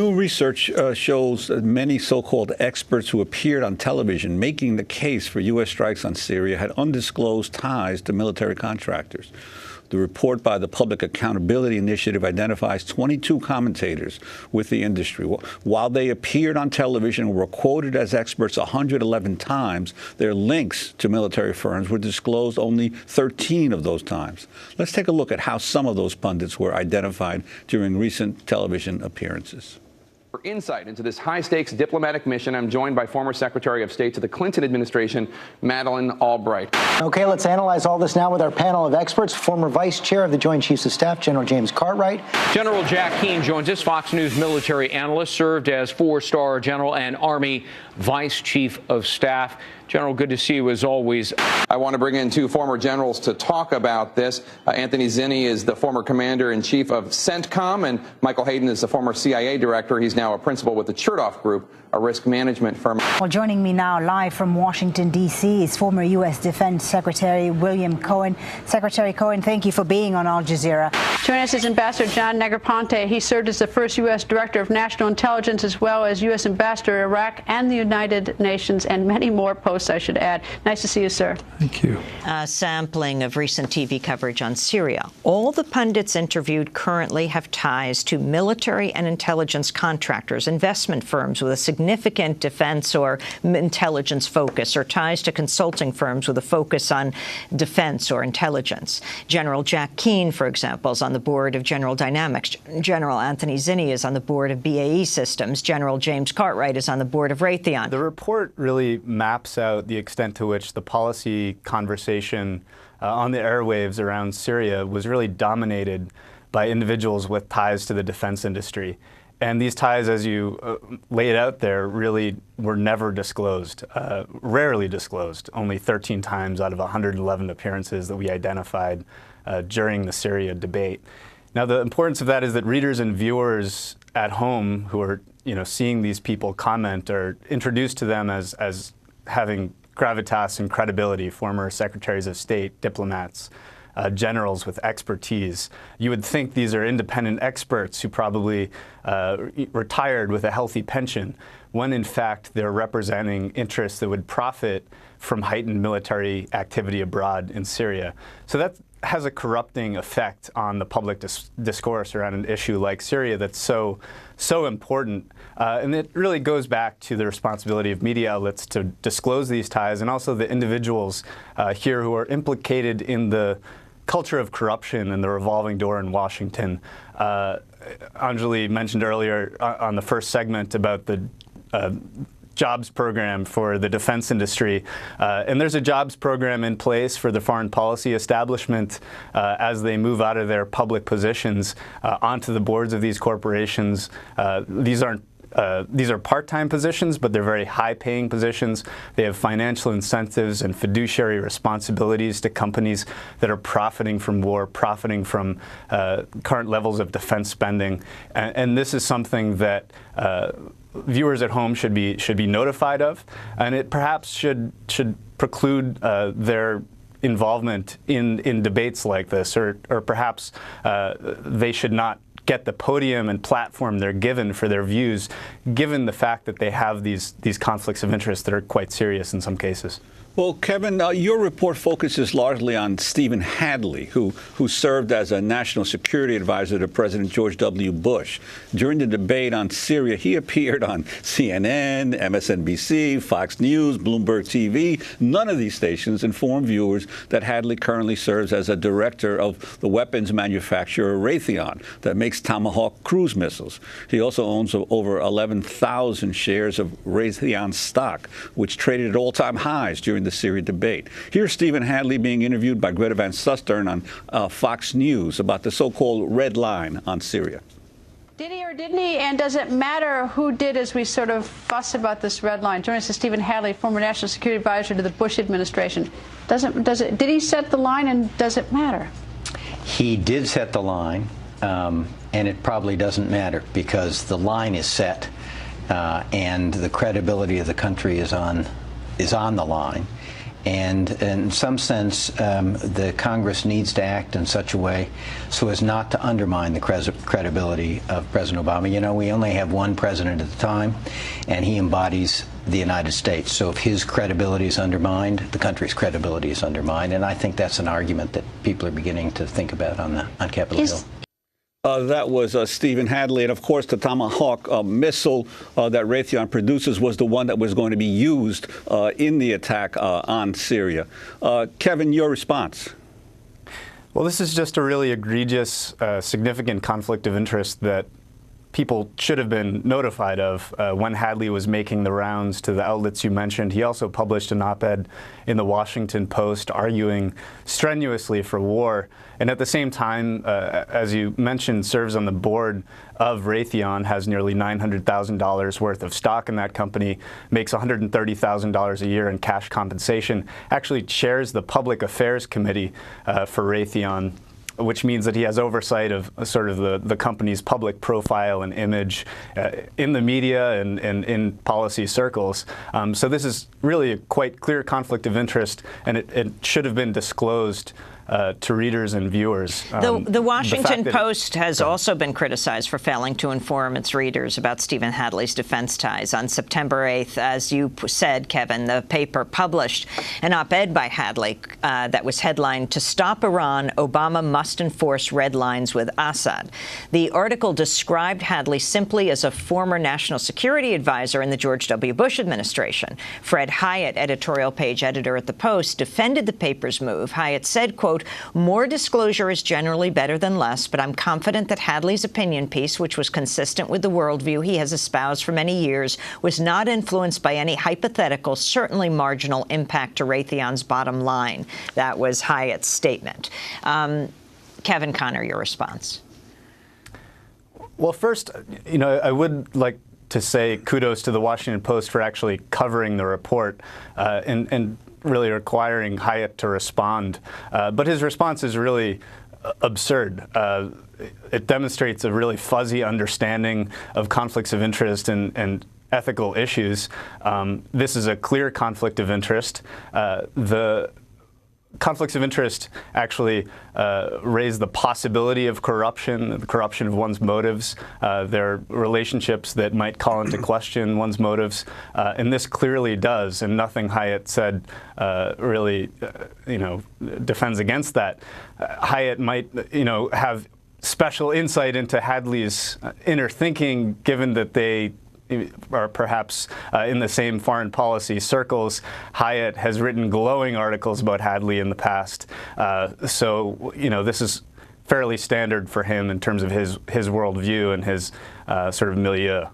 New research shows that many so-called experts who appeared on television making the case for U.S. strikes on Syria had undisclosed ties to military contractors. The report by the Public Accountability Initiative identifies 22 commentators with the industry. While they appeared on television and were quoted as experts 111 times, their links to military firms were disclosed only 13 of those times. Let's take a look at how some of those pundits were identified during recent television appearances. For insight into this high-stakes diplomatic mission, I'm joined by former Secretary of State to the Clinton administration, Madeleine Albright. Okay, let's analyze all this now with our panel of experts. Former Vice Chair of the Joint Chiefs of Staff, General James Cartwright. General Jack Keane joins us, Fox News military analyst, served as four-star general and Army Vice Chief of Staff. General, good to see you as always. I want to bring in two former generals to talk about this. Anthony Zinni is the former commander-in-chief of CENTCOM, and Michael Hayden is the former CIA director. He's now a principal with the Chertoff Group, a risk management firm. Well, joining me now live from Washington, D.C. is former U.S. Defense Secretary William Cohen. Secretary Cohen, thank you for being on Al Jazeera. Joining us is Ambassador John Negroponte. He served as the first U.S. Director of National Intelligence, as well as U.S. Ambassador to Iraq and the United Nations, and many more posts, I should add. Nice to see you, sir. Thank you. A sampling of recent TV coverage on Syria. All the pundits interviewed currently have ties to military and intelligence contractors, investment firms with a significant defense or intelligence focus, or ties to consulting firms with a focus on defense or intelligence. General Jack Keane, for example, is on the board of General Dynamics. General Anthony Zinni is on the board of BAE Systems. General James Cartwright is on the board of Raytheon. The report really maps out the extent to which the policy conversation on the airwaves around Syria was really dominated by individuals with ties to the defense industry. And these ties, as you laid out there, really were never disclosed, rarely disclosed, only 13 times out of 111 appearances that we identified during the Syria debate. Now, the importance of that is that readers and viewers at home who are seeing these people comment are introduced to them as having gravitas and credibility, former secretaries of state, diplomats, generals with expertise. You would think these are independent experts who probably retired with a healthy pension, when in fact they're representing interests that would profit from heightened military activity abroad in Syria. So that has a corrupting effect on the public discourse around an issue like Syria that's so important. And it really goes back to the responsibility of media outlets to disclose these ties, and also the individuals here who are implicated in the culture of corruption and the revolving door in Washington. Anjali mentioned earlier on the first segment about the jobs program for the defense industry. And there's a jobs program in place for the foreign policy establishment as they move out of their public positions onto the boards of these corporations. These are part-time positions, but they're very high-paying positions. They have financial incentives and fiduciary responsibilities to companies that are profiting from war, profiting from current levels of defense spending. And this is something that viewers at home should be notified of, and it perhaps should preclude their involvement in debates like this, or perhaps they should not get the podium and platform they're given for their views, given the fact that they have these conflicts of interest that are quite serious in some cases. Well, Kevin, your report focuses largely on Stephen Hadley, who served as a national security advisor to President George W. Bush. During the debate on Syria, he appeared on CNN, MSNBC, Fox News, Bloomberg TV. None of these stations inform viewers that Hadley currently serves as a director of the weapons manufacturer Raytheon that makes Tomahawk cruise missiles. He also owns over 11,000 shares of Raytheon stock, which traded at all-time highs during the Syria debate. Here's Stephen Hadley being interviewed by Greta Van Susteren on Fox News about the so-called red line on Syria. Did he or didn't he? And does it matter who did as we sort of fuss about this red line? Joining us is Stephen Hadley, former national security advisor to the Bush administration. Did he set the line, and does it matter? He did set the line, and it probably doesn't matter because the line is set, and the credibility of the country is on the line. And in some sense, the Congress needs to act in such a way so as not to undermine the credibility of President Obama. You know, we only have one president at the time, and he embodies the United States. So if his credibility is undermined, the country's credibility is undermined. And I think that's an argument that people are beginning to think about on Capitol Hill. That was Stephen Hadley. And, of course, the Tomahawk missile that Raytheon produces was the one that was going to be used in the attack on Syria. Kevin, your response? Well, this is just a really egregious, significant conflict of interest that people should have been notified of when Hadley was making the rounds to the outlets you mentioned. He also published an op-ed in the Washington Post arguing strenuously for war. And at the same time, as you mentioned, serves on the board of Raytheon, has nearly $900,000 worth of stock in that company, makes $130,000 a year in cash compensation, actually chairs the Public Affairs Committee for Raytheon, which means that he has oversight of sort of the company's public profile and image in the media and in policy circles. So this is really a quite clear conflict of interest, and it should have been disclosed to readers and viewers. The Washington Post has also been criticized for failing to inform its readers about Stephen Hadley's defense ties. On September 8th, as you said, Kevin, the paper published an op-ed by Hadley that was headlined, "To Stop Iran, Obama Must Enforce Red Lines with Assad." The article described Hadley simply as a former national security advisor in the George W. Bush administration. Fred Hyatt, editorial page editor at the Post, defended the paper's move. Hyatt said, quote, "More disclosure is generally better than less, but I'm confident that Hadley's opinion piece, which was consistent with the worldview he has espoused for many years, was not influenced by any hypothetical, certainly marginal impact to Raytheon's bottom line." That was Hyatt's statement. Kevin Connor, your response. Well, first, you know, I would like to say kudos to the Washington Post for actually covering the report and really requiring Hyatt to respond. But his response is really absurd. It demonstrates a really fuzzy understanding of conflicts of interest and ethical issues. This is a clear conflict of interest. The conflicts of interest actually raise the possibility of corruption, the corruption of one's motives. There are relationships that might call into question one's motives, and this clearly does, and nothing Hyatt said really, defends against that. Hyatt might, have special insight into Hadley's inner thinking, given that they are perhaps in the same foreign policy circles. Hyatt has written glowing articles about Hadley in the past. So, this is fairly standard for him in terms of his worldview and his sort of milieu.